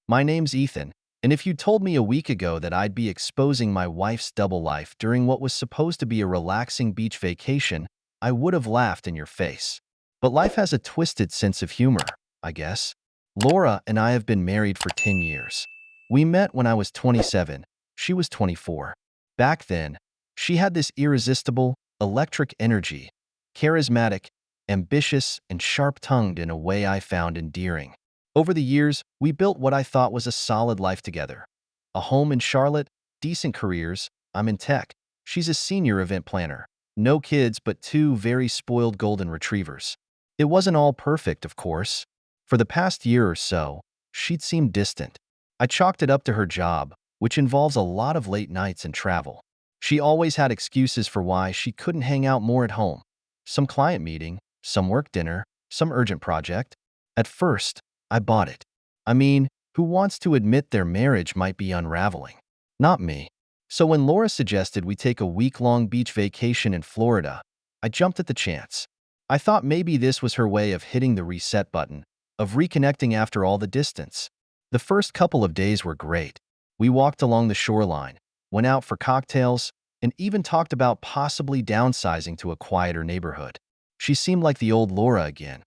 My name's Ethan, and if you told me a week ago that I'd be exposing my wife's double life during what was supposed to be a relaxing beach vacation, I would have laughed in your face. But life has a twisted sense of humor, I guess. Laura and I have been married for 10 years. We met when I was 27. She was 24. Back then, she had this irresistible, electric energy, charismatic, ambitious, and sharp-tongued in a way I found endearing. Over the years, we built what I thought was a solid life together. A home in Charlotte, decent careers, I'm in tech. She's a senior event planner. No kids, but two very spoiled golden retrievers. It wasn't all perfect, of course. For the past year or so, she'd seemed distant. I chalked it up to her job, which involves a lot of late nights and travel. She always had excuses for why she couldn't hang out more at home. Some client meeting, some work dinner, some urgent project. At first, I bought it. I mean, who wants to admit their marriage might be unraveling? Not me. So when Laura suggested we take a week-long beach vacation in Florida, I jumped at the chance. I thought maybe this was her way of hitting the reset button, of reconnecting after all the distance. The first couple of days were great. We walked along the shoreline, went out for cocktails, and even talked about possibly downsizing to a quieter neighborhood. She seemed like the old Laura again,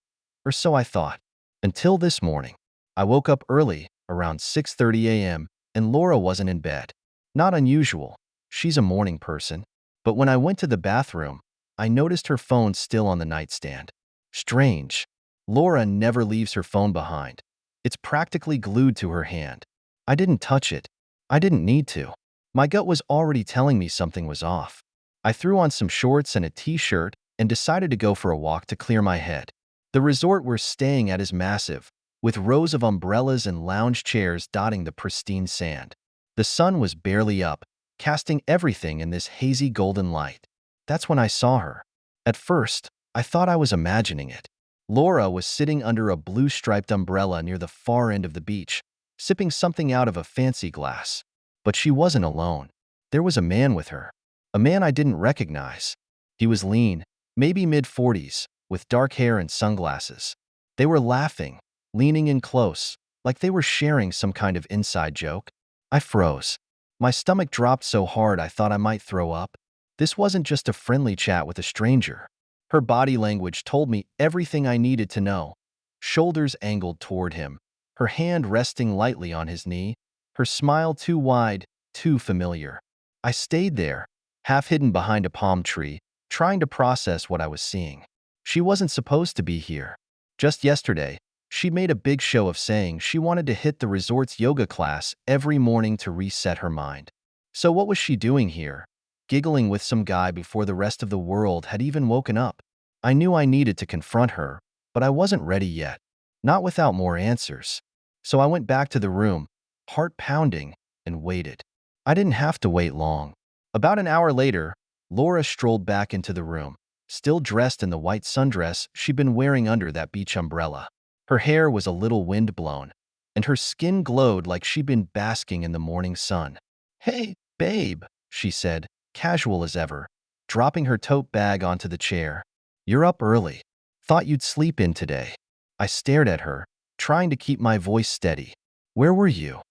or so I thought. Until this morning. I woke up early, around 6:30 a.m., and Laura wasn't in bed. Not unusual. She's a morning person. But when I went to the bathroom, I noticed her phone still on the nightstand. Strange. Laura never leaves her phone behind. It's practically glued to her hand. I didn't touch it. I didn't need to. My gut was already telling me something was off. I threw on some shorts and a t-shirt and decided to go for a walk to clear my head. The resort we're staying at is massive, with rows of umbrellas and lounge chairs dotting the pristine sand. The sun was barely up, casting everything in this hazy golden light. That's when I saw her. At first, I thought I was imagining it. Laura was sitting under a blue-striped umbrella near the far end of the beach, sipping something out of a fancy glass. But she wasn't alone. There was a man with her. A man I didn't recognize. He was lean, maybe mid-40s, with dark hair and sunglasses. They were laughing, leaning in close, like they were sharing some kind of inside joke. I froze. My stomach dropped so hard I thought I might throw up. This wasn't just a friendly chat with a stranger. Her body language told me everything I needed to know. Shoulders angled toward him, her hand resting lightly on his knee, her smile too wide, too familiar. I stayed there, half hidden behind a palm tree, trying to process what I was seeing. She wasn't supposed to be here. Just yesterday, she made a big show of saying she wanted to hit the resort's yoga class every morning to reset her mind. So what was she doing here, giggling with some guy before the rest of the world had even woken up? I knew I needed to confront her, but I wasn't ready yet. Not without more answers. So I went back to the room, heart pounding, and waited. I didn't have to wait long. About an hour later, Laura strolled back into the room, still dressed in the white sundress she'd been wearing under that beach umbrella. Her hair was a little wind-blown, and her skin glowed like she'd been basking in the morning sun. "Hey, babe," she said, casual as ever, dropping her tote bag onto the chair. "You're up early. Thought you'd sleep in today." I stared at her, trying to keep my voice steady. "Where were you?"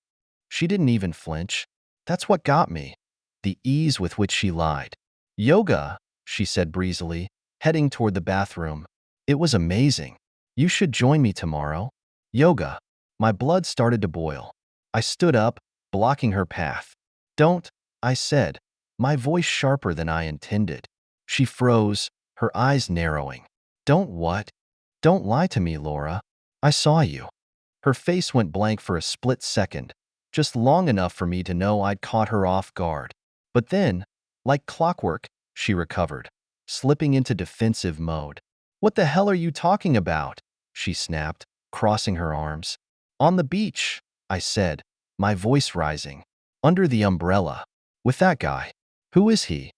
She didn't even flinch. That's what got me. The ease with which she lied. "Yoga," she said breezily, heading toward the bathroom. "It was amazing. You should join me tomorrow." Yoga. My blood started to boil. I stood up, blocking her path. "Don't," I said, my voice sharper than I intended. She froze, her eyes narrowing. "Don't what?" "Don't lie to me, Laura. I saw you." Her face went blank for a split second, just long enough for me to know I'd caught her off guard. But then, like clockwork, she recovered, slipping into defensive mode. "What the hell are you talking about?" she snapped, crossing her arms. "On the beach," I said, my voice rising. "Under the umbrella. With that guy." "Who is he?"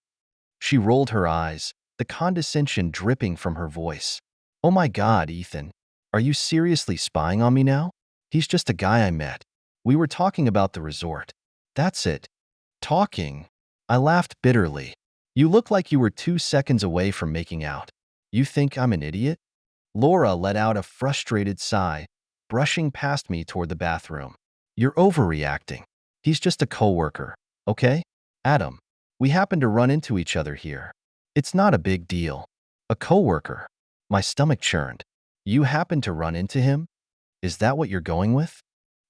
She rolled her eyes, the condescension dripping from her voice. "Oh my God, Ethan. Are you seriously spying on me now? He's just a guy I met. We were talking about the resort." "That's it." "Talking?" I laughed bitterly. "You look like you were 2 seconds away from making out. You think I'm an idiot?" Laura let out a frustrated sigh, brushing past me toward the bathroom. You're overreacting. He's just a coworker, okay? Adam, we happen to run into each other here. It's not a big deal. A coworker. My stomach churned. You happen to run into him? Is that what you're going with?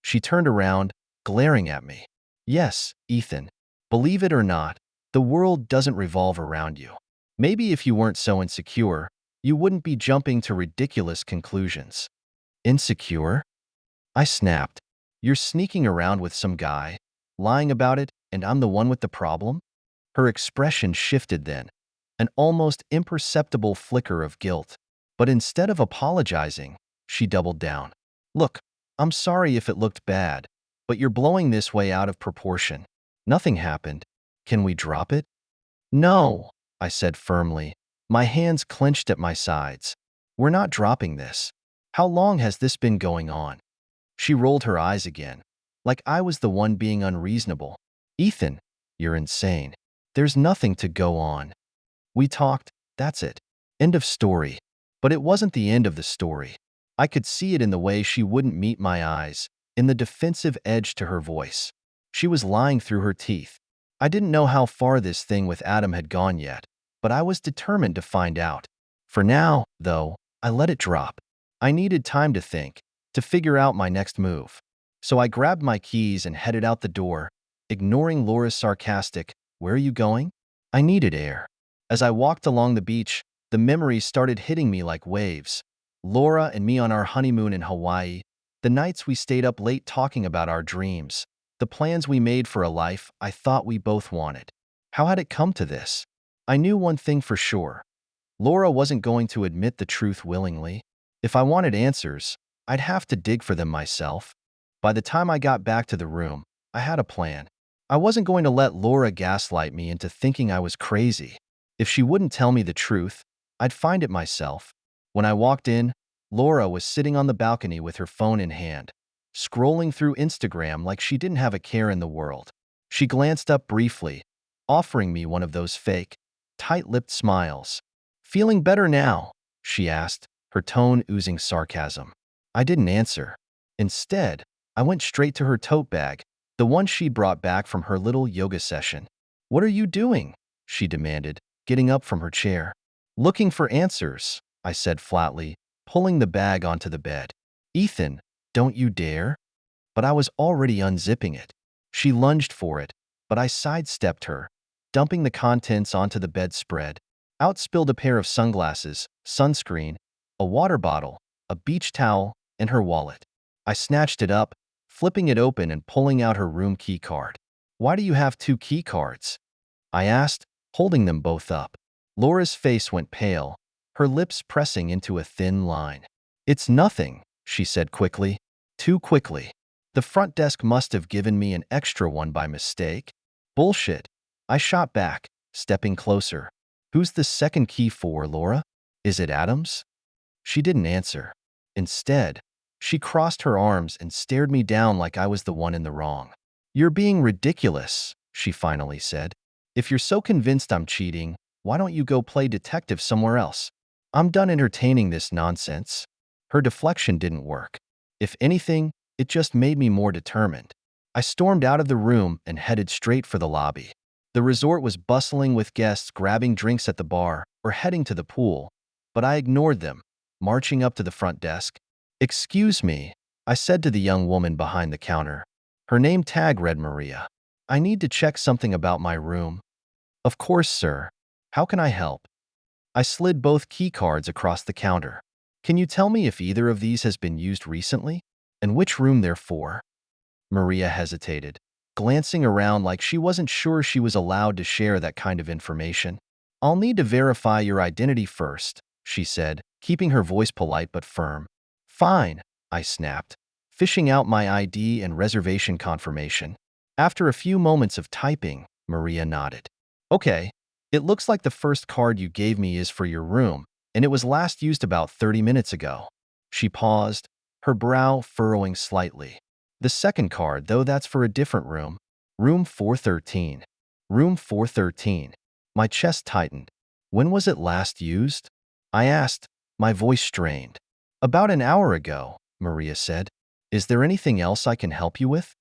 She turned around, glaring at me. Yes, Ethan. Believe it or not, the world doesn't revolve around you. Maybe if you weren't so insecure, you wouldn't be jumping to ridiculous conclusions. Insecure? I snapped. You're sneaking around with some guy, lying about it, and I'm the one with the problem? Her expression shifted then, an almost imperceptible flicker of guilt. But instead of apologizing, she doubled down. Look, I'm sorry if it looked bad, but you're blowing this way out of proportion. Nothing happened. Can we drop it? No, I said firmly, my hands clenched at my sides. We're not dropping this. How long has this been going on? She rolled her eyes again, like I was the one being unreasonable. Ethan, you're insane. There's nothing to go on. We talked, that's it. End of story. But it wasn't the end of the story. I could see it in the way she wouldn't meet my eyes, in the defensive edge to her voice. She was lying through her teeth. I didn't know how far this thing with Adam had gone yet, but I was determined to find out. For now, though, I let it drop. I needed time to think, to figure out my next move. So I grabbed my keys and headed out the door, ignoring Laura's sarcastic, "Where are you going?" I needed air. As I walked along the beach, the memories started hitting me like waves. Laura and me on our honeymoon in Hawaii, the nights we stayed up late talking about our dreams, the plans we made for a life I thought we both wanted. How had it come to this? I knew one thing for sure. Laura wasn't going to admit the truth willingly. If I wanted answers, I'd have to dig for them myself. By the time I got back to the room, I had a plan. I wasn't going to let Laura gaslight me into thinking I was crazy. If she wouldn't tell me the truth, I'd find it myself. When I walked in, Laura was sitting on the balcony with her phone in hand, scrolling through Instagram like she didn't have a care in the world. She glanced up briefly, offering me one of those fake, tight-lipped smiles. "Feeling better now?" she asked, her tone oozing sarcasm. I didn't answer. Instead, I went straight to her tote bag, the one she'd brought back from her little yoga session. "What are you doing?" she demanded, getting up from her chair. "Looking for answers," I said flatly, pulling the bag onto the bed. "Ethan, don't you dare." But I was already unzipping it. She lunged for it, but I sidestepped her, dumping the contents onto the bedspread. Out spilled a pair of sunglasses, sunscreen, a water bottle, a beach towel, and her wallet. I snatched it up, flipping it open and pulling out her room key card. "Why do you have two key cards?" I asked, holding them both up. Laura's face went pale, her lips pressing into a thin line. "It's nothing," she said quickly. Too quickly. The front desk must have given me an extra one by mistake. Bullshit. I shot back, stepping closer. "Who's the second key for, Laura? Is it Adam's?" She didn't answer. Instead, she crossed her arms and stared me down like I was the one in the wrong. "You're being ridiculous," she finally said. "If you're so convinced I'm cheating, why don't you go play detective somewhere else? I'm done entertaining this nonsense." Her deflection didn't work. If anything, it just made me more determined. I stormed out of the room and headed straight for the lobby. The resort was bustling with guests grabbing drinks at the bar or heading to the pool, but I ignored them, marching up to the front desk. "Excuse me," I said to the young woman behind the counter. Her name tag read Maria. "I need to check something about my room." "Of course, sir. How can I help?" I slid both key cards across the counter. "Can you tell me if either of these has been used recently? And which room they're for?" Maria hesitated, glancing around like she wasn't sure she was allowed to share that kind of information. "I'll need to verify your identity first," she said, keeping her voice polite but firm. "Fine," I snapped, fishing out my ID and reservation confirmation. After a few moments of typing, Maria nodded. "Okay, it looks like the first card you gave me is for your room, and it was last used about 30 minutes ago." She paused, her brow furrowing slightly. "The second card, though, that's for a different room. Room 413. Room 413. My chest tightened. "When was it last used?" I asked, my voice strained. "About an hour ago," Maria said. "Is there anything else I can help you with?"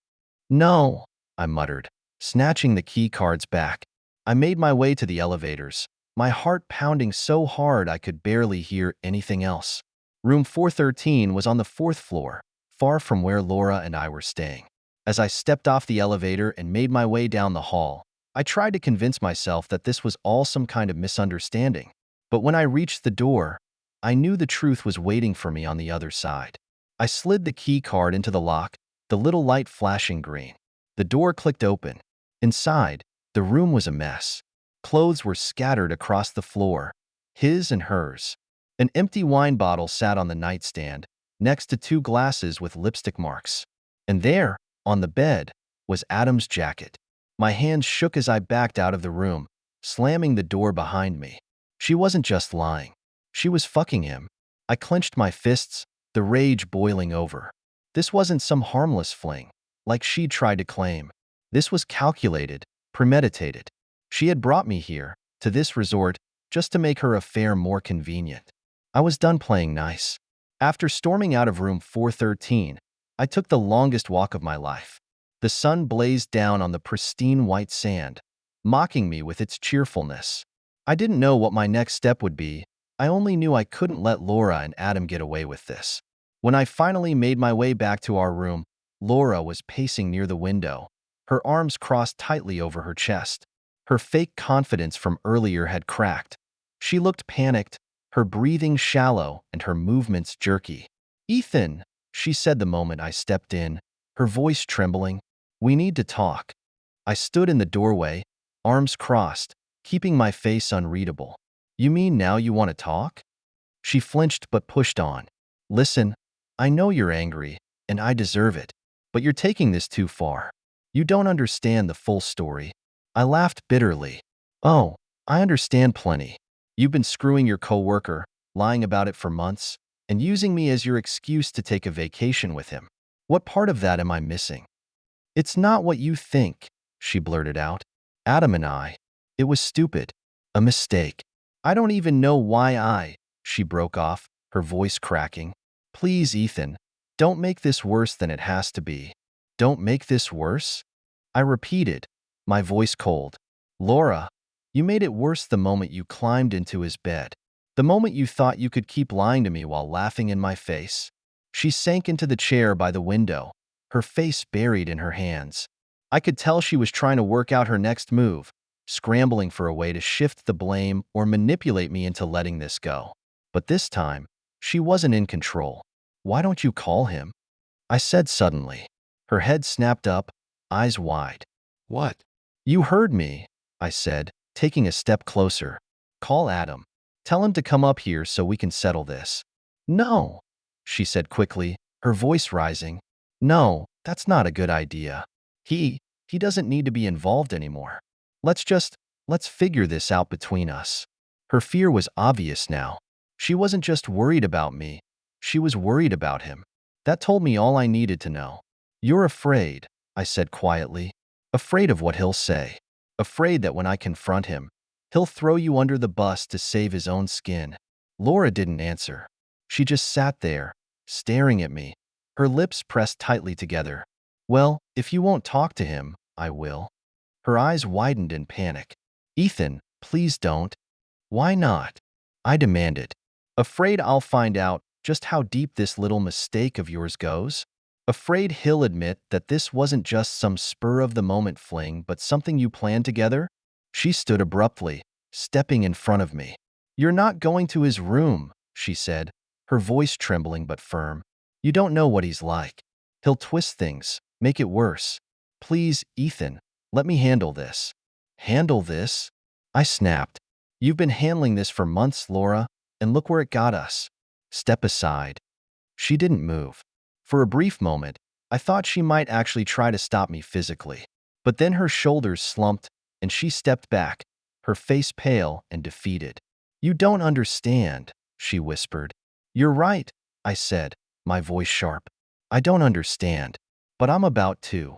No, I muttered, snatching the key cards back. I made my way to the elevators, my heart pounding so hard I could barely hear anything else. Room 413 was on the fourth floor, far from where Laura and I were staying. As I stepped off the elevator and made my way down the hall, I tried to convince myself that this was all some kind of misunderstanding. But when I reached the door, I knew the truth was waiting for me on the other side. I slid the key card into the lock, the little light flashing green. The door clicked open. Inside, the room was a mess. Clothes were scattered across the floor, his and hers. An empty wine bottle sat on the nightstand, next to two glasses with lipstick marks. And there, on the bed, was Adam's jacket. My hands shook as I backed out of the room, slamming the door behind me. She wasn't just lying. She was fucking him. I clenched my fists, the rage boiling over. This wasn't some harmless fling, like she'd tried to claim. This was calculated, premeditated. She had brought me here, to this resort, just to make her affair more convenient. I was done playing nice. After storming out of room 413, I took the longest walk of my life. The sun blazed down on the pristine white sand, mocking me with its cheerfulness. I didn't know what my next step would be. I only knew I couldn't let Laura and Adam get away with this. When I finally made my way back to our room, Laura was pacing near the window, her arms crossed tightly over her chest. Her fake confidence from earlier had cracked. She looked panicked, her breathing shallow and her movements jerky. "Ethan," she said the moment I stepped in, her voice trembling, "we need to talk." I stood in the doorway, arms crossed, keeping my face unreadable. "You mean now you want to talk?" She flinched but pushed on. "Listen, I know you're angry, and I deserve it, but you're taking this too far. You don't understand the full story." I laughed bitterly. "Oh, I understand plenty. You've been screwing your coworker, lying about it for months, and using me as your excuse to take a vacation with him. What part of that am I missing?" "It's not what you think," she blurted out. "Adam and I. It was stupid. A mistake. I don't even know why she broke off, her voice cracking. "Please, Ethan, don't make this worse than it has to be." "Don't make this worse?" I repeated, my voice cold. "Laura, you made it worse the moment you climbed into his bed. The moment you thought you could keep lying to me while laughing in my face." She sank into the chair by the window, her face buried in her hands. I could tell she was trying to work out her next move, scrambling for a way to shift the blame or manipulate me into letting this go. But this time, she wasn't in control. "Why don't you call him?" I said suddenly. Her head snapped up, eyes wide. "What?" "You heard me," I said, taking a step closer. "Call Adam. Tell him to come up here so we can settle this." "No," she said quickly, her voice rising. "No, that's not a good idea. He doesn't need to be involved anymore. Let's figure this out between us." Her fear was obvious now. She wasn't just worried about me. She was worried about him. That told me all I needed to know. "You're afraid," I said quietly. "Afraid of what he'll say. Afraid that when I confront him, he'll throw you under the bus to save his own skin." Laura didn't answer. She just sat there, staring at me, her lips pressed tightly together. "Well, if you won't talk to him, I will." Her eyes widened in panic. "Ethan, please don't." "Why not?" I demanded. "Afraid I'll find out just how deep this little mistake of yours goes? Afraid he'll admit that this wasn't just some spur-of-the-moment fling but something you planned together?" She stood abruptly, stepping in front of me. "You're not going to his room," she said, her voice trembling but firm. "You don't know what he's like. He'll twist things, make it worse. Please, Ethan, let me handle this." "Handle this?" I snapped. "You've been handling this for months, Laura, and look where it got us. Step aside." She didn't move. For a brief moment, I thought she might actually try to stop me physically. But then her shoulders slumped, and she stepped back, her face pale and defeated. "You don't understand," she whispered. "You're right," I said, my voice sharp. "I don't understand, but I'm about to."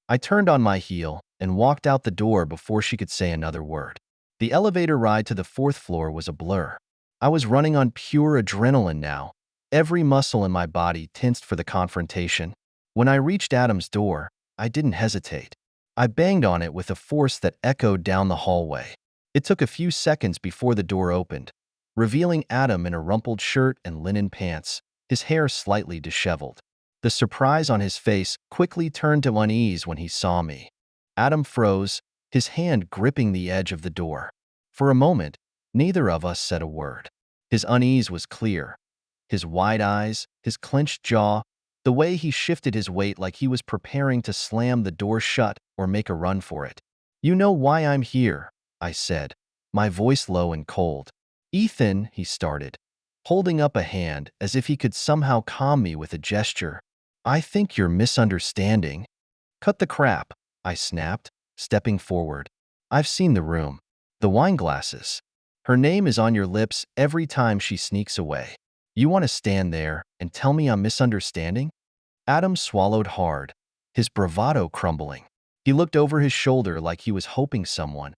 I turned on my heel and walked out the door before she could say another word. The elevator ride to the fourth floor was a blur. I was running on pure adrenaline now, every muscle in my body tensed for the confrontation. When I reached Adam's door, I didn't hesitate. I banged on it with a force that echoed down the hallway. It took a few seconds before the door opened, revealing Adam in a rumpled shirt and linen pants, his hair slightly disheveled. The surprise on his face quickly turned to unease when he saw me. Adam froze, his hand gripping the edge of the door. For a moment, neither of us said a word. His unease was clear. His wide eyes, his clenched jaw, the way he shifted his weight like he was preparing to slam the door shut or make a run for it. "You know why I'm here," I said, my voice low and cold. "Ethan," he started, holding up a hand as if he could somehow calm me with a gesture. "I think you're misunderstanding." "Cut the crap," I snapped, stepping forward. "I've seen the room. The wine glasses. Her name is on your lips every time she sneaks away. You want to stand there and tell me I'm misunderstanding?" Adam swallowed hard, his bravado crumbling. He looked over his shoulder like he was hoping someone,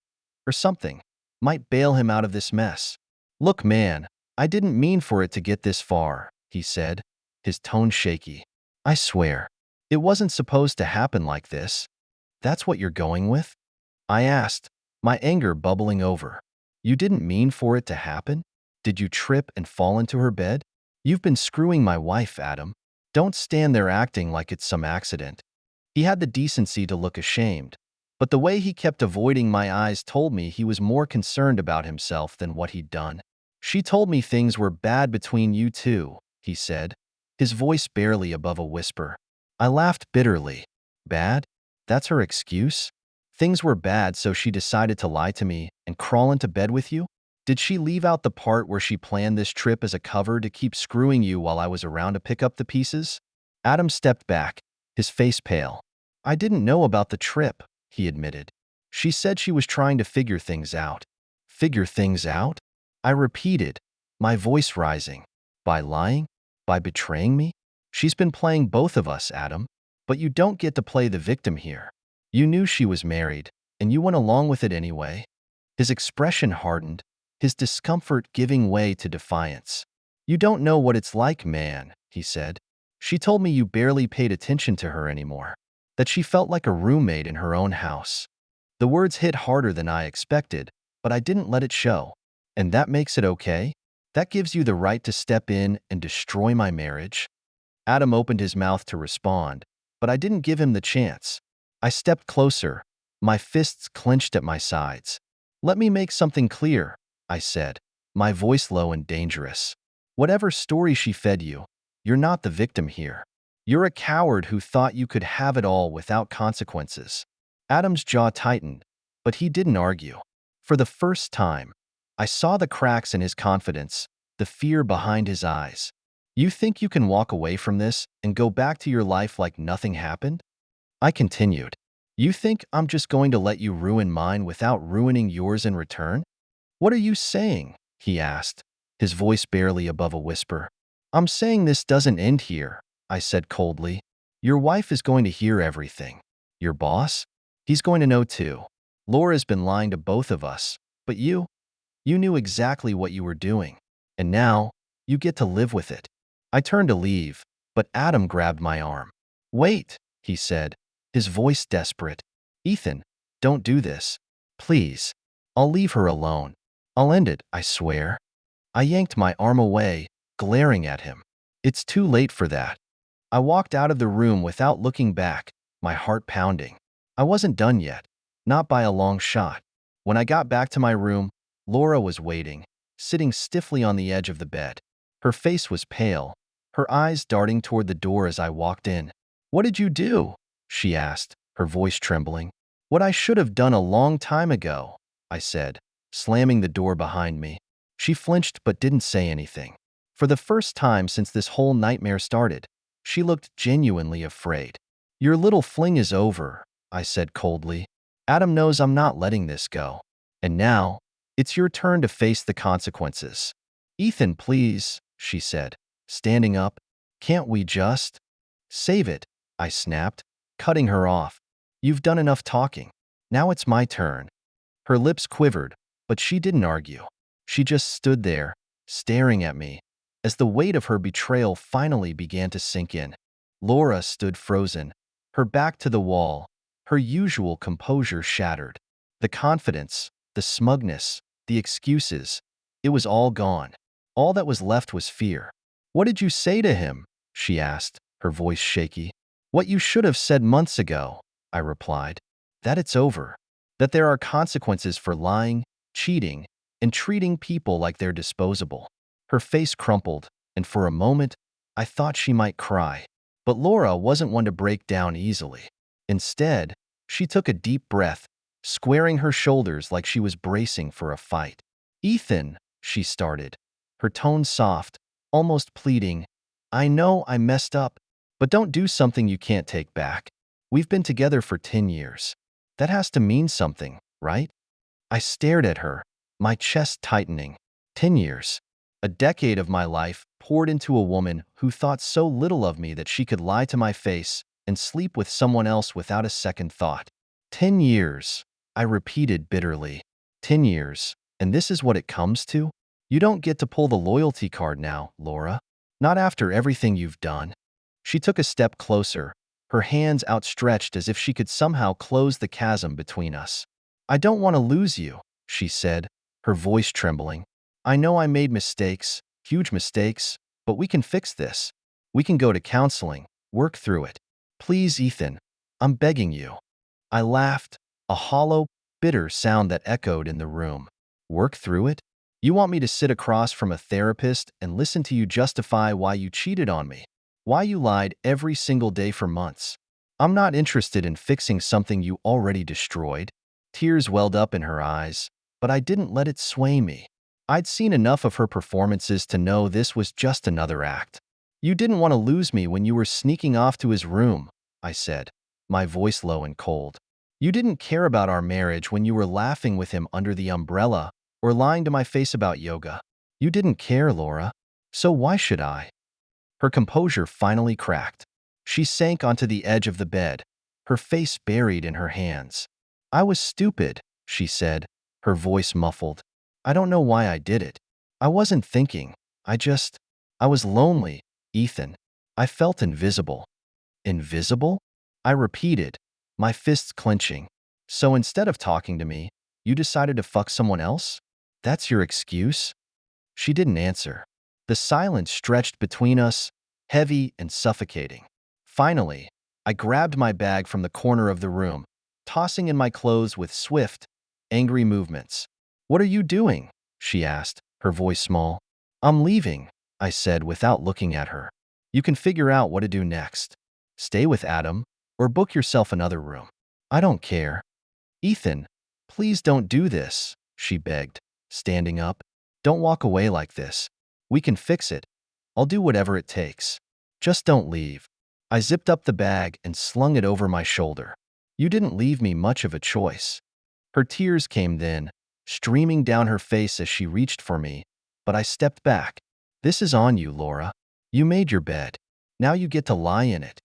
or something, might bail him out of this mess. "Look, man, I didn't mean for it to get this far," he said, his tone shaky. "I swear, it wasn't supposed to happen like this." "That's what you're going with?" I asked, my anger bubbling over. "You didn't mean for it to happen? Did you trip and fall into her bed? You've been screwing my wife, Adam. Don't stand there acting like it's some accident." He had the decency to look ashamed, but the way he kept avoiding my eyes told me he was more concerned about himself than what he'd done. "She told me things were bad between you two," he said, his voice barely above a whisper. I laughed bitterly. "Bad? That's her excuse? Things were bad, so she decided to lie to me and crawl into bed with you? Did she leave out the part where she planned this trip as a cover to keep screwing you while I was around to pick up the pieces?" Adam stepped back, his face pale. "I didn't know about the trip," he admitted. "She said she was trying to figure things out." "Figure things out?" I repeated, my voice rising. "By lying? By betraying me? She's been playing both of us, Adam. But you don't get to play the victim here. You knew she was married, and you went along with it anyway." His expression hardened, his discomfort giving way to defiance. "You don't know what it's like, man," he said. "She told me you barely paid attention to her anymore, that she felt like a roommate in her own house." The words hit harder than I expected, but I didn't let it show. "And that makes it okay? That gives you the right to step in and destroy my marriage?" Adam opened his mouth to respond, but I didn't give him the chance. I stepped closer, my fists clenched at my sides. "Let me make something clear," I said, my voice low and dangerous. "Whatever story she fed you, you're not the victim here. You're a coward who thought you could have it all without consequences." Adam's jaw tightened, but he didn't argue. For the first time, I saw the cracks in his confidence, the fear behind his eyes. "You think you can walk away from this and go back to your life like nothing happened?" I continued. "You think I'm just going to let you ruin mine without ruining yours in return?" "What are you saying?" he asked, his voice barely above a whisper. "I'm saying this doesn't end here," I said coldly. "Your wife is going to hear everything. Your boss? He's going to know too. Laura's been lying to both of us, but you knew exactly what you were doing. And now, you get to live with it." I turned to leave, but Adam grabbed my arm. "Wait," he said, his voice desperate. "Ethan, don't do this. Please. I'll leave her alone. I'll end it, I swear." I yanked my arm away, glaring at him. "It's too late for that." I walked out of the room without looking back, my heart pounding. I wasn't done yet, not by a long shot. When I got back to my room, Laura was waiting, sitting stiffly on the edge of the bed. Her face was pale, her eyes darting toward the door as I walked in. "What did you do?" she asked, her voice trembling. "What I should have done a long time ago," I said, slamming the door behind me. She flinched but didn't say anything. For the first time since this whole nightmare started, she looked genuinely afraid. "Your little fling is over," I said coldly. "Adam knows I'm not letting this go. And now, it's your turn to face the consequences." "Ethan, please," she said, standing up. "Can't we just—" "Save it," I snapped, cutting her off. "You've done enough talking. Now it's my turn." Her lips quivered, but she didn't argue. She just stood there, staring at me, as the weight of her betrayal finally began to sink in. Laura stood frozen, her back to the wall, her usual composure shattered. The confidence, the smugness, the excuses, it was all gone. All that was left was fear. "What did you say to him?" she asked, her voice shaky. "What you should have said months ago," I replied. "That it's over. That there are consequences for lying, cheating, and treating people like they're disposable." Her face crumpled, and for a moment, I thought she might cry. But Laura wasn't one to break down easily. Instead, she took a deep breath, squaring her shoulders like she was bracing for a fight. "Ethan," she started, her tone soft, almost pleading, "I know I messed up, but don't do something you can't take back. We've been together for 10 years. That has to mean something, right?" I stared at her, my chest tightening. 10 years. A decade of my life poured into a woman who thought so little of me that she could lie to my face and sleep with someone else without a second thought. 10 years, I repeated bitterly. 10 years, and this is what it comes to? You don't get to pull the loyalty card now, Laura. Not after everything you've done. She took a step closer, her hands outstretched as if she could somehow close the chasm between us. "I don't want to lose you," she said, her voice trembling. "I know I made mistakes, huge mistakes, but we can fix this. We can go to counseling, work through it. Please, Ethan, I'm begging you." I laughed, a hollow, bitter sound that echoed in the room. "Work through it? You want me to sit across from a therapist and listen to you justify why you cheated on me? Why you lied every single day for months? I'm not interested in fixing something you already destroyed." Tears welled up in her eyes, but I didn't let it sway me. I'd seen enough of her performances to know this was just another act. "You didn't want to lose me when you were sneaking off to his room," I said, my voice low and cold. "You didn't care about our marriage when you were laughing with him under the umbrella or lying to my face about yoga. You didn't care, Laura. So why should I?" Her composure finally cracked. She sank onto the edge of the bed, her face buried in her hands. "I was stupid," she said, her voice muffled. "I don't know why I did it. I wasn't thinking. I was lonely, Ethan. I felt invisible." "Invisible?" I repeated, my fists clenching. "So instead of talking to me, you decided to fuck someone else? That's your excuse?" She didn't answer. The silence stretched between us, heavy and suffocating. Finally, I grabbed my bag from the corner of the room, tossing in my clothes with swift, angry movements. "What are you doing?" she asked, her voice small. "I'm leaving," I said without looking at her. "You can figure out what to do next. Stay with Adam, or book yourself another room. I don't care." "Ethan, please don't do this," she begged, standing up. "Don't walk away like this. We can fix it. I'll do whatever it takes. Just don't leave." I zipped up the bag and slung it over my shoulder. "You didn't leave me much of a choice." Her tears came then, streaming down her face as she reached for me, but I stepped back. "This is on you, Laura. You made your bed. Now you get to lie in it."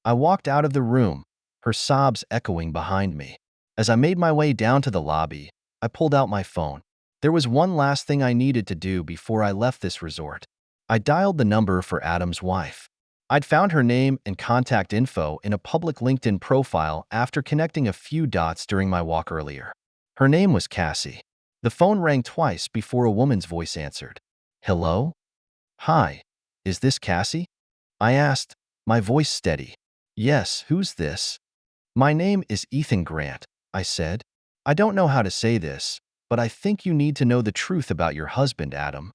I walked out of the room, her sobs echoing behind me. As I made my way down to the lobby, I pulled out my phone. There was one last thing I needed to do before I left this resort. I dialed the number for Adam's wife. I'd found her name and contact info in a public LinkedIn profile after connecting a few dots during my walk earlier. Her name was Cassie. The phone rang twice before a woman's voice answered. "Hello? Hi, is this Cassie?" I asked, my voice steady. "Yes, who's this?" "My name is Ethan Grant," I said. "I don't know how to say this, but I think you need to know the truth about your husband, Adam."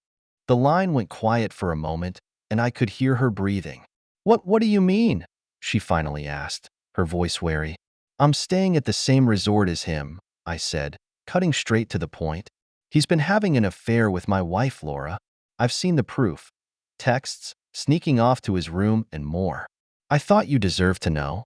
The line went quiet for a moment, and I could hear her breathing. What do you mean?" she finally asked, her voice wary. "I'm staying at the same resort as him," I said, cutting straight to the point. "He's been having an affair with my wife, Laura. I've seen the proof. Texts, sneaking off to his room, and more. I thought you deserved to know."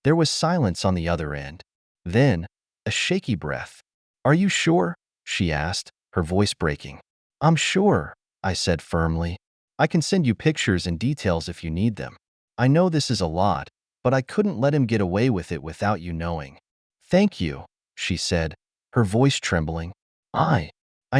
There was silence on the other end. Then, a shaky breath. "Are you sure?" she asked, her voice breaking. "I'm sure," I said firmly. "I can send you pictures and details if you need them. I know this is a lot, but I couldn't let him get away with it without you knowing." "Thank you," she said, her voice trembling. I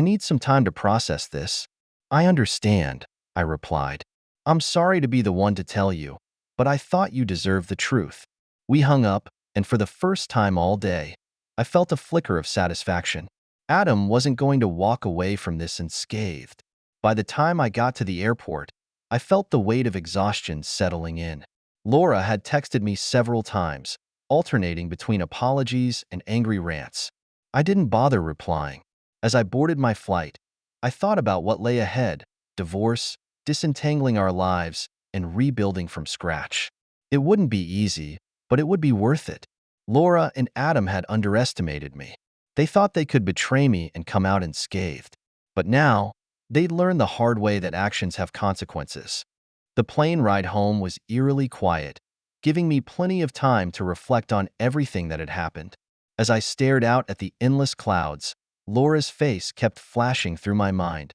need some time to process this." "I understand," I replied. "I'm sorry to be the one to tell you, but I thought you deserved the truth." We hung up, and for the first time all day, I felt a flicker of satisfaction. Adam wasn't going to walk away from this unscathed. By the time I got to the airport, I felt the weight of exhaustion settling in. Laura had texted me several times, alternating between apologies and angry rants. I didn't bother replying. As I boarded my flight, I thought about what lay ahead: divorce, disentangling our lives, and rebuilding from scratch. It wouldn't be easy, but it would be worth it. Laura and Adam had underestimated me. They thought they could betray me and come out unscathed. But now, they'd learned the hard way that actions have consequences. The plane ride home was eerily quiet, giving me plenty of time to reflect on everything that had happened. As I stared out at the endless clouds, Laura's face kept flashing through my mind.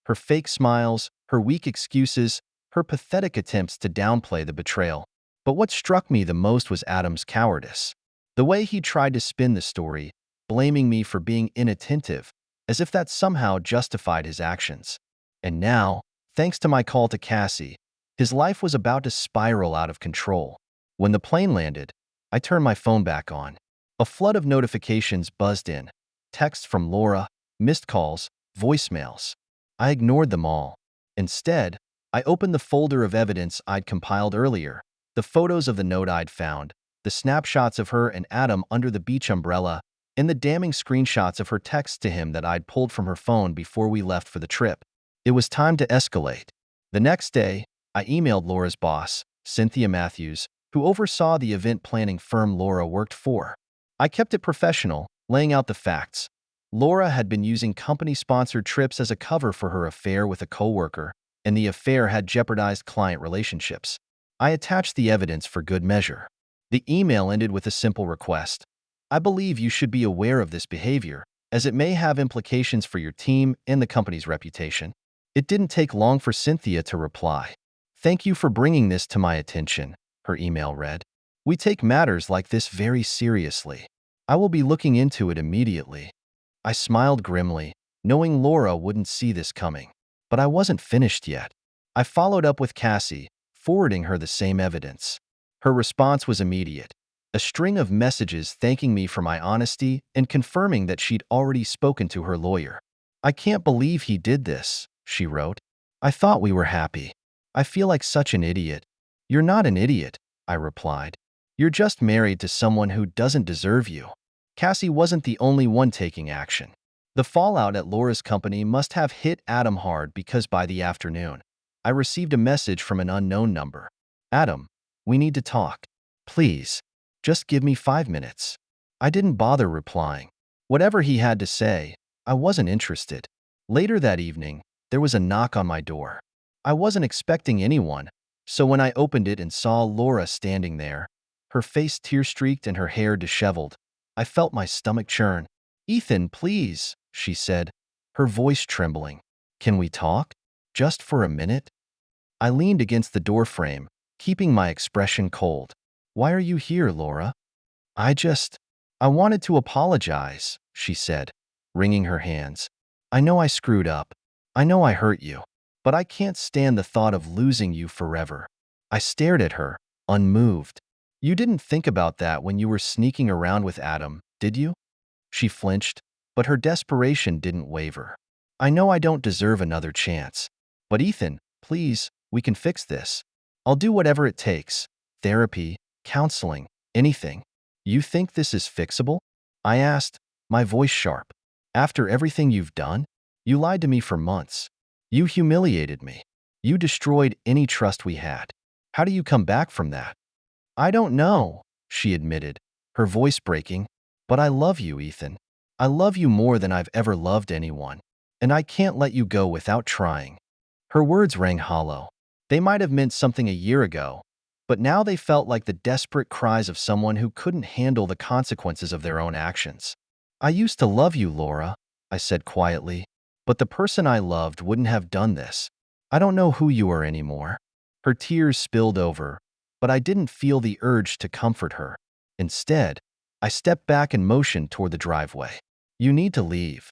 Her fake smiles, her weak excuses, her pathetic attempts to downplay the betrayal. But what struck me the most was Adam's cowardice. The way he tried to spin the story, blaming me for being inattentive, as if that somehow justified his actions. And now, thanks to my call to Cassie, his life was about to spiral out of control. When the plane landed, I turned my phone back on. A flood of notifications buzzed in. Texts from Laura, missed calls, voicemails. I ignored them all. Instead, I opened the folder of evidence I'd compiled earlier, the photos of the note I'd found, the snapshots of her and Adam under the beach umbrella, and the damning screenshots of her texts to him that I'd pulled from her phone before we left for the trip. It was time to escalate. The next day, I emailed Laura's boss, Cynthia Matthews, who oversaw the event planning firm Laura worked for. I kept it professional, laying out the facts. Laura had been using company-sponsored trips as a cover for her affair with a coworker, and the affair had jeopardized client relationships. I attached the evidence for good measure. The email ended with a simple request. I believe you should be aware of this behavior, as it may have implications for your team and the company's reputation. It didn't take long for Cynthia to reply. Thank you for bringing this to my attention, her email read. We take matters like this very seriously. I will be looking into it immediately. I smiled grimly, knowing Laura wouldn't see this coming. But I wasn't finished yet. I followed up with Cassie, forwarding her the same evidence. Her response was immediate. A string of messages thanking me for my honesty and confirming that she'd already spoken to her lawyer. I can't believe he did this, she wrote. I thought we were happy. I feel like such an idiot. You're not an idiot, I replied. You're just married to someone who doesn't deserve you. Cassie wasn't the only one taking action. The fallout at Laura's company must have hit Adam hard because by the afternoon, I received a message from an unknown number. Adam, we need to talk. Please, just give me 5 minutes. I didn't bother replying. Whatever he had to say, I wasn't interested. Later that evening, there was a knock on my door. I wasn't expecting anyone, so when I opened it and saw Laura standing there, her face tear-streaked and her hair disheveled, I felt my stomach churn. Ethan, please, she said, her voice trembling. Can we talk? Just for a minute? I leaned against the doorframe, keeping my expression cold. Why are you here, Laura? I wanted to apologize, she said, wringing her hands. I know I screwed up. I know I hurt you. But I can't stand the thought of losing you forever. I stared at her, unmoved. You didn't think about that when you were sneaking around with Adam, did you? She flinched, but her desperation didn't waver. I know I don't deserve another chance. But Ethan, please, we can fix this. I'll do whatever it takes. Therapy, counseling, anything. You think this is fixable? I asked, my voice sharp. After everything you've done? You lied to me for months. You humiliated me. You destroyed any trust we had. How do you come back from that? I don't know, she admitted, her voice breaking. But I love you, Ethan. I love you more than I've ever loved anyone. And I can't let you go without trying. Her words rang hollow. They might have meant something a year ago, but now they felt like the desperate cries of someone who couldn't handle the consequences of their own actions. I used to love you, Laura, I said quietly, but the person I loved wouldn't have done this. I don't know who you are anymore. Her tears spilled over, but I didn't feel the urge to comfort her. Instead, I stepped back and motioned toward the driveway. You need to leave.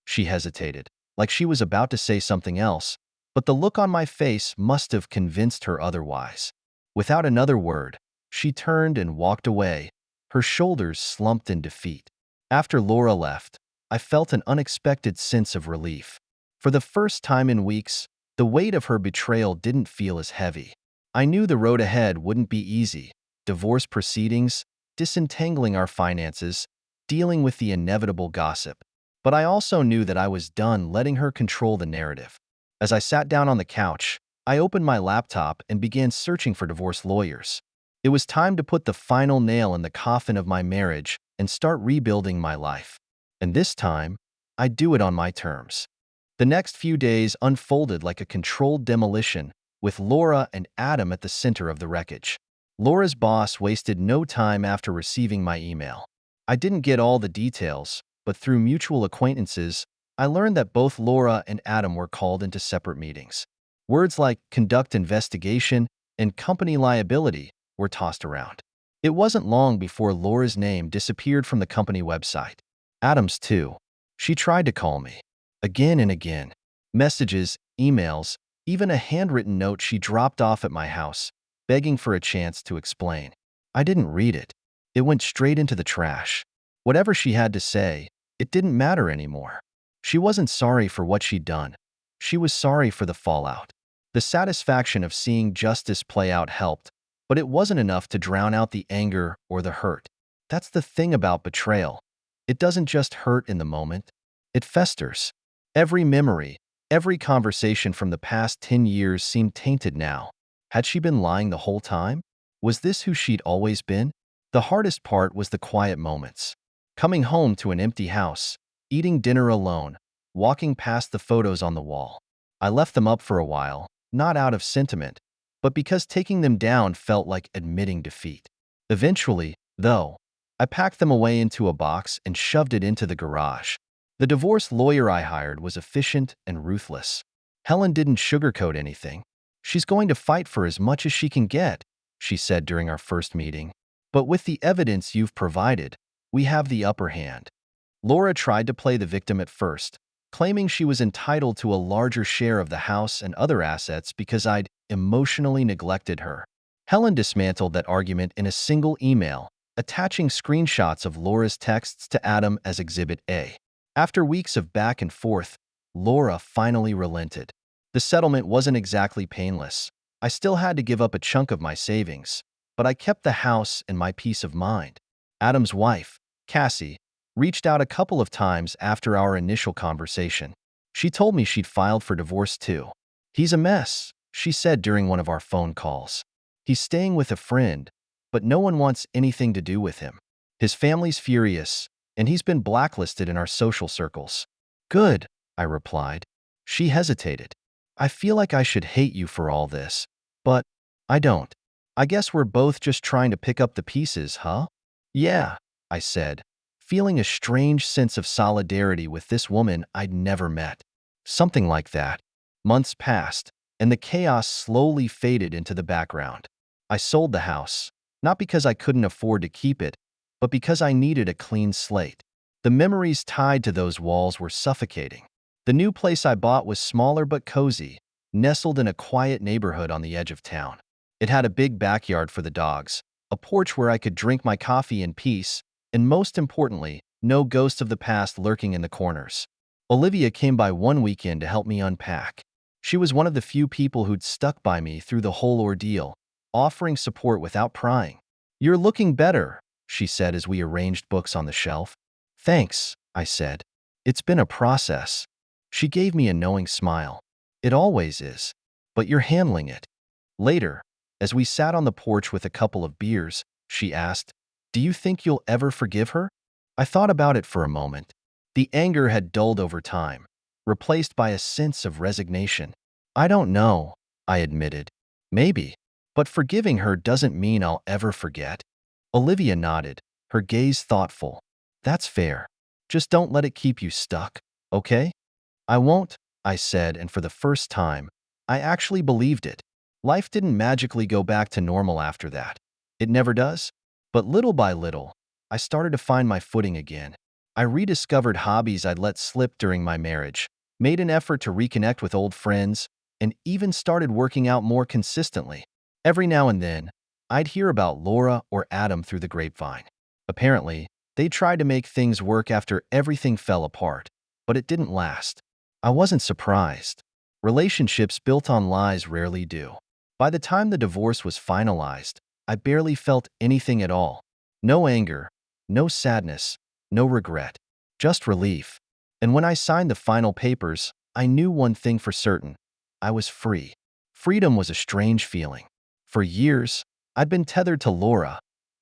She hesitated, like she was about to say something else, but the look on my face must have convinced her otherwise. Without another word, She turned and walked away, her shoulders slumped in defeat. After Laura left, I felt an unexpected sense of relief. For the first time in weeks, the weight of her betrayal didn't feel as heavy. I knew the road ahead wouldn't be easy. Divorce proceedings, disentangling our finances, dealing with the inevitable gossip. But I also knew that I was done letting her control the narrative. As I sat down on the couch, I opened my laptop and began searching for divorce lawyers. It was time to put the final nail in the coffin of my marriage and start rebuilding my life. And this time, I'd do it on my terms. The next few days unfolded like a controlled demolition, with Laura and Adam at the center of the wreckage. Laura's boss wasted no time after receiving my email. I didn't get all the details, but through mutual acquaintances, I learned that both Laura and Adam were called into separate meetings. Words like conduct investigation and company liability were tossed around. It wasn't long before Laura's name disappeared from the company website. Adam's too. She tried to call me. Again and again. Messages, emails, even a handwritten note she dropped off at my house, begging for a chance to explain. I didn't read it. It went straight into the trash. Whatever she had to say, it didn't matter anymore. She wasn't sorry for what she'd done. She was sorry for the fallout. The satisfaction of seeing justice play out helped, but it wasn't enough to drown out the anger or the hurt. That's the thing about betrayal. It doesn't just hurt in the moment. It festers. Every memory, every conversation from the past 10 years seemed tainted now. Had she been lying the whole time? Was this who she'd always been? The hardest part was the quiet moments. Coming home to an empty house, eating dinner alone, walking past the photos on the wall. I left them up for a while, not out of sentiment, but because taking them down felt like admitting defeat. Eventually, though, I packed them away into a box and shoved it into the garage. The divorce lawyer I hired was efficient and ruthless. Helen didn't sugarcoat anything. She's going to fight for as much as she can get, she said during our first meeting. But with the evidence you've provided, we have the upper hand. Laura tried to play the victim at first, claiming she was entitled to a larger share of the house and other assets because I'd emotionally neglected her. Helen dismantled that argument in a single email, attaching screenshots of Laura's texts to Adam as Exhibit A. After weeks of back and forth, Laura finally relented. The settlement wasn't exactly painless. I still had to give up a chunk of my savings, but I kept the house and my peace of mind. Adam's wife, Cassie, reached out a couple of times after our initial conversation. She told me she'd filed for divorce too. He's a mess, she said during one of our phone calls. He's staying with a friend, but no one wants anything to do with him. His family's furious, and he's been blacklisted in our social circles. Good, I replied. She hesitated. I feel like I should hate you for all this, but I don't. I guess we're both just trying to pick up the pieces, huh? Yeah, I said, feeling a strange sense of solidarity with this woman I'd never met. Something like that. Months passed, and the chaos slowly faded into the background. I sold the house, not because I couldn't afford to keep it, but because I needed a clean slate. The memories tied to those walls were suffocating. The new place I bought was smaller but cozy, nestled in a quiet neighborhood on the edge of town. It had a big backyard for the dogs, a porch where I could drink my coffee in peace, and most importantly, no ghosts of the past lurking in the corners. Olivia came by one weekend to help me unpack. She was one of the few people who'd stuck by me through the whole ordeal, offering support without prying. "You're looking better," she said as we arranged books on the shelf. "Thanks," I said. "It's been a process." She gave me a knowing smile. "It always is. But you're handling it." Later, as we sat on the porch with a couple of beers, she asked, "Do you think you'll ever forgive her?" I thought about it for a moment. The anger had dulled over time, replaced by a sense of resignation. "I don't know," I admitted. "Maybe. But forgiving her doesn't mean I'll ever forget." Olivia nodded, her gaze thoughtful. "That's fair. Just don't let it keep you stuck, okay?" "I won't," I said, and for the first time, I actually believed it. Life didn't magically go back to normal after that. It never does. But little by little, I started to find my footing again. I rediscovered hobbies I'd let slip during my marriage, made an effort to reconnect with old friends, and even started working out more consistently. Every now and then, I'd hear about Laura or Adam through the grapevine. Apparently, they tried to make things work after everything fell apart, but it didn't last. I wasn't surprised. Relationships built on lies rarely do. By the time the divorce was finalized, I barely felt anything at all. No anger, no sadness, no regret, just relief. And when I signed the final papers, I knew one thing for certain. I was free. Freedom was a strange feeling. For years, I'd been tethered to Laura,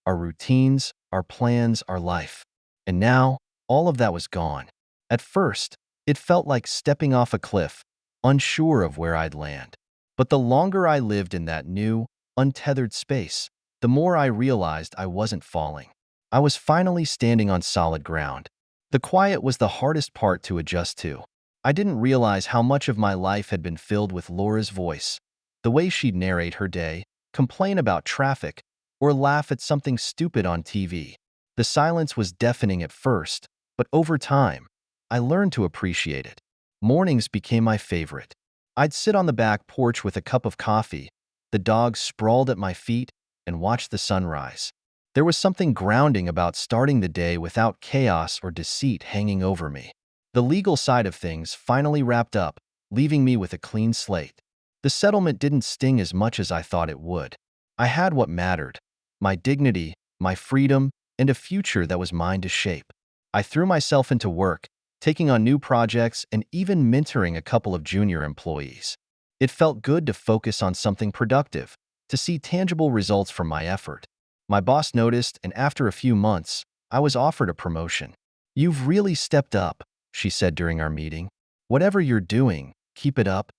our routines, our plans, our life. And now, all of that was gone. At first, it felt like stepping off a cliff, unsure of where I'd land. But the longer I lived in that new, untethered space, the more I realized I wasn't falling. I was finally standing on solid ground. The quiet was the hardest part to adjust to. I didn't realize how much of my life had been filled with Laura's voice, the way she'd narrate her day, complain about traffic, or laugh at something stupid on TV. The silence was deafening at first, but over time, I learned to appreciate it. Mornings became my favorite. I'd sit on the back porch with a cup of coffee, the dogs sprawled at my feet, and watch the sunrise. There was something grounding about starting the day without chaos or deceit hanging over me. The legal side of things finally wrapped up, leaving me with a clean slate. The settlement didn't sting as much as I thought it would. I had what mattered: my dignity, my freedom, and a future that was mine to shape. I threw myself into work, taking on new projects and even mentoring a couple of junior employees. It felt good to focus on something productive, to see tangible results from my effort. My boss noticed, and after a few months, I was offered a promotion. "You've really stepped up," she said during our meeting. "Whatever you're doing, keep it up."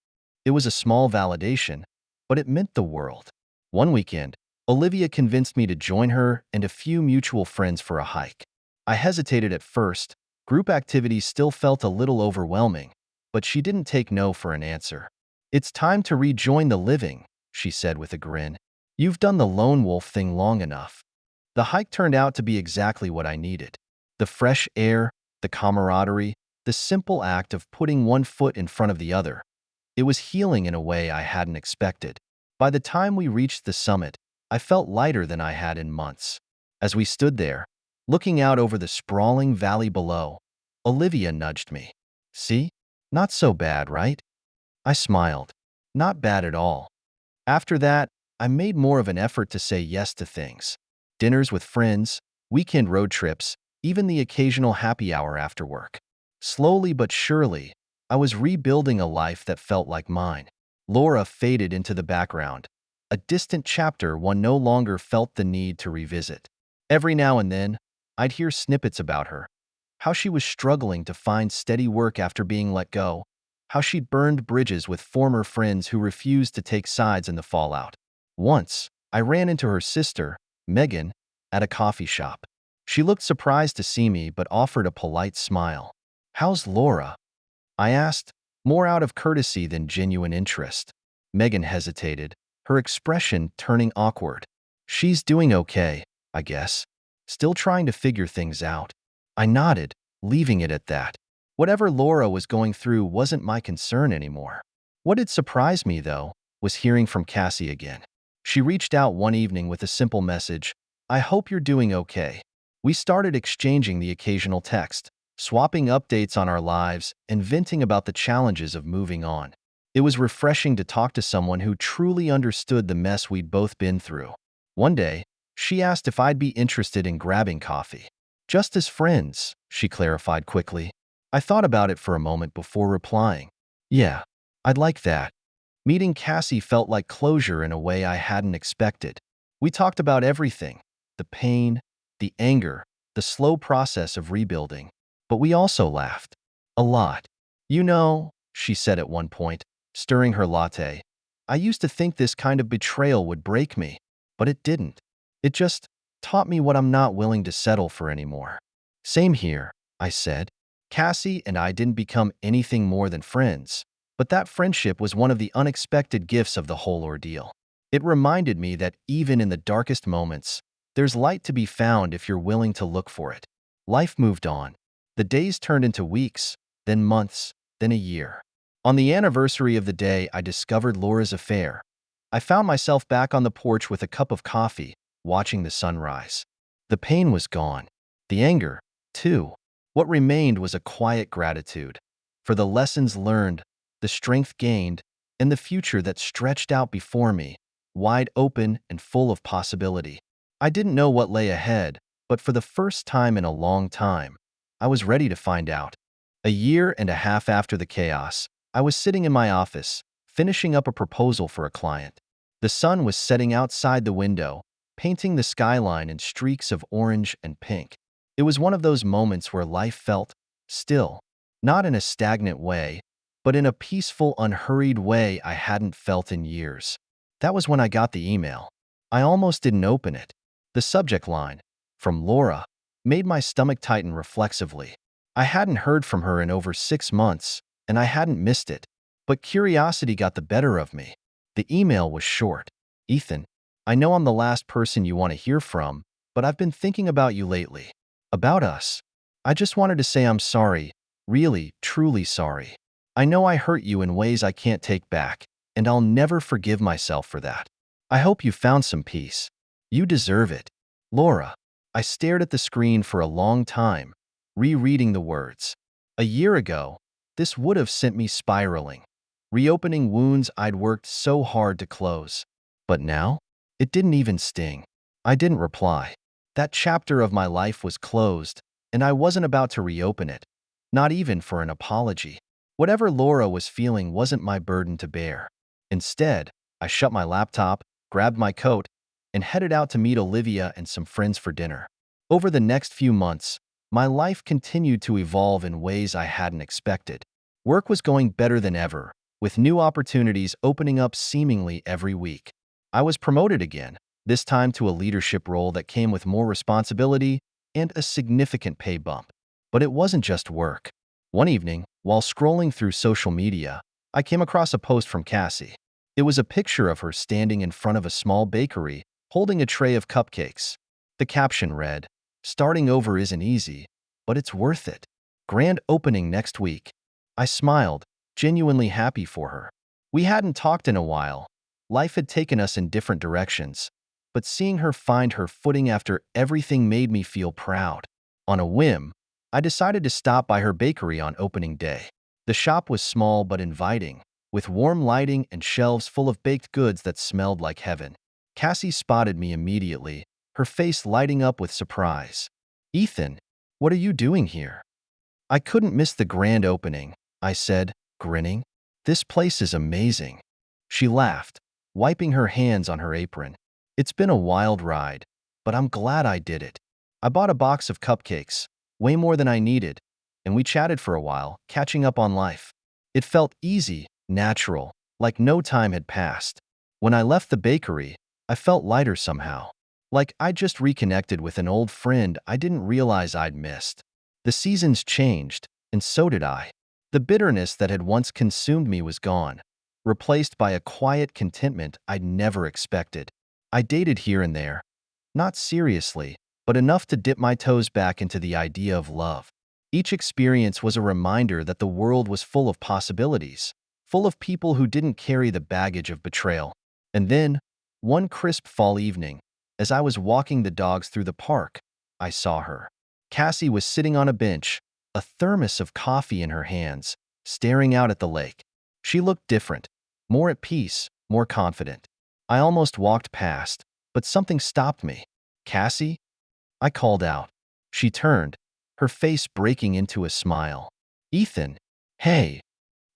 It was a small validation, but it meant the world. One weekend, Olivia convinced me to join her and a few mutual friends for a hike. I hesitated at first. Group activities still felt a little overwhelming, but she didn't take no for an answer. "It's time to rejoin the living," she said with a grin. "You've done the lone wolf thing long enough." The hike turned out to be exactly what I needed. The fresh air, the camaraderie, the simple act of putting one foot in front of the other. It was healing in a way I hadn't expected. By the time we reached the summit, I felt lighter than I had in months. As we stood there, looking out over the sprawling valley below, Olivia nudged me. "See? Not so bad, right?" I smiled. "Not bad at all." After that, I made more of an effort to say yes to things. Dinners with friends, weekend road trips, even the occasional happy hour after work. Slowly but surely, I was rebuilding a life that felt like mine. Laura faded into the background, a distant chapter one no longer felt the need to revisit. Every now and then, I'd hear snippets about her: how she was struggling to find steady work after being let go, how she'd burned bridges with former friends who refused to take sides in the fallout. Once, I ran into her sister, Megan, at a coffee shop. She looked surprised to see me but offered a polite smile. "How's Laura?" I asked, more out of courtesy than genuine interest. Megan hesitated, her expression turning awkward. "She's doing okay, I guess. Still trying to figure things out." I nodded, leaving it at that. Whatever Laura was going through wasn't my concern anymore. What had surprised me, though, was hearing from Cassie again. She reached out one evening with a simple message: "I hope you're doing okay." We started exchanging the occasional text, swapping updates on our lives and venting about the challenges of moving on. It was refreshing to talk to someone who truly understood the mess we'd both been through. One day, she asked if I'd be interested in grabbing coffee. "Just as friends," she clarified quickly. I thought about it for a moment before replying. "Yeah, I'd like that." Meeting Cassie felt like closure in a way I hadn't expected. We talked about everything: the pain, the anger, the slow process of rebuilding. But we also laughed. A lot. "You know," she said at one point, stirring her latte, "I used to think this kind of betrayal would break me, but it didn't. It just taught me what I'm not willing to settle for anymore." "Same here," I said. Cassie and I didn't become anything more than friends, but that friendship was one of the unexpected gifts of the whole ordeal. It reminded me that even in the darkest moments, there's light to be found if you're willing to look for it. Life moved on. The days turned into weeks, then months, then a year. On the anniversary of the day I discovered Laura's affair, I found myself back on the porch with a cup of coffee, watching the sunrise. The pain was gone. The anger, too. What remained was a quiet gratitude for the lessons learned, the strength gained, and the future that stretched out before me, wide open and full of possibility. I didn't know what lay ahead, but for the first time in a long time, I was ready to find out. A year and a half after the chaos, I was sitting in my office, finishing up a proposal for a client. The sun was setting outside the window, painting the skyline in streaks of orange and pink. It was one of those moments where life felt still, not in a stagnant way, but in a peaceful, unhurried way I hadn't felt in years. That was when I got the email. I almost didn't open it. The subject line, from Laura, made my stomach tighten reflexively. I hadn't heard from her in over 6 months, and I hadn't missed it. But curiosity got the better of me. The email was short. Ethan, I know I'm the last person you want to hear from, but I've been thinking about you lately. About us. I just wanted to say I'm sorry. Really, truly sorry. I know I hurt you in ways I can't take back, and I'll never forgive myself for that. I hope you found some peace. You deserve it. Laura. I stared at the screen for a long time, rereading the words. A year ago, this would have sent me spiraling, reopening wounds I'd worked so hard to close. But now, it didn't even sting. I didn't reply. That chapter of my life was closed, and I wasn't about to reopen it, not even for an apology. Whatever Laura was feeling wasn't my burden to bear. Instead, I shut my laptop, grabbed my coat, and headed out to meet Olivia and some friends for dinner. Over the next few months, my life continued to evolve in ways I hadn't expected. Work was going better than ever, with new opportunities opening up seemingly every week. I was promoted again, this time to a leadership role that came with more responsibility and a significant pay bump. But it wasn't just work. One evening, while scrolling through social media, I came across a post from Cassie. It was a picture of her standing in front of a small bakery, holding a tray of cupcakes. The caption read, "Starting over isn't easy, but it's worth it. Grand opening next week." I smiled, genuinely happy for her. We hadn't talked in a while. Life had taken us in different directions, but seeing her find her footing after everything made me feel proud. On a whim, I decided to stop by her bakery on opening day. The shop was small but inviting, with warm lighting and shelves full of baked goods that smelled like heaven. Cassie spotted me immediately, her face lighting up with surprise. "Ethan, what are you doing here?" "I couldn't miss the grand opening," I said, grinning. "This place is amazing." She laughed, wiping her hands on her apron. "It's been a wild ride, but I'm glad I did it." I bought a box of cupcakes, way more than I needed, and we chatted for a while, catching up on life. It felt easy, natural, like no time had passed. When I left the bakery, I felt lighter somehow, like I'd just reconnected with an old friend I didn't realize I'd missed. The seasons changed, and so did I. The bitterness that had once consumed me was gone, replaced by a quiet contentment I'd never expected. I dated here and there, not seriously, but enough to dip my toes back into the idea of love. Each experience was a reminder that the world was full of possibilities, full of people who didn't carry the baggage of betrayal. And then, one crisp fall evening, as I was walking the dogs through the park, I saw her. Cassie was sitting on a bench, a thermos of coffee in her hands, staring out at the lake. She looked different, more at peace, more confident. I almost walked past, but something stopped me. "Cassie?" I called out. She turned, her face breaking into a smile. "Ethan, hey."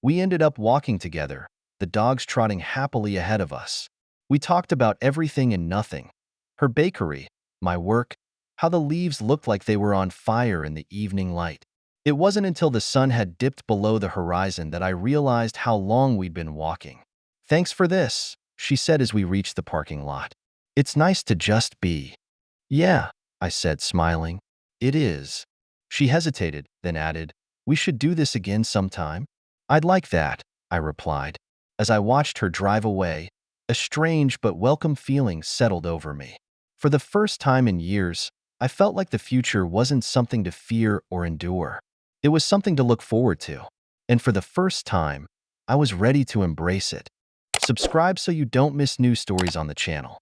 We ended up walking together, the dogs trotting happily ahead of us. We talked about everything and nothing. Her bakery, my work, how the leaves looked like they were on fire in the evening light. It wasn't until the sun had dipped below the horizon that I realized how long we'd been walking. "Thanks for this," she said as we reached the parking lot. "It's nice to just be." "Yeah," I said, smiling. "It is." She hesitated, then added, "We should do this again sometime." "I'd like that," I replied. As I watched her drive away, a strange but welcome feeling settled over me. For the first time in years, I felt like the future wasn't something to fear or endure. It was something to look forward to. And for the first time, I was ready to embrace it. Subscribe so you don't miss new stories on the channel.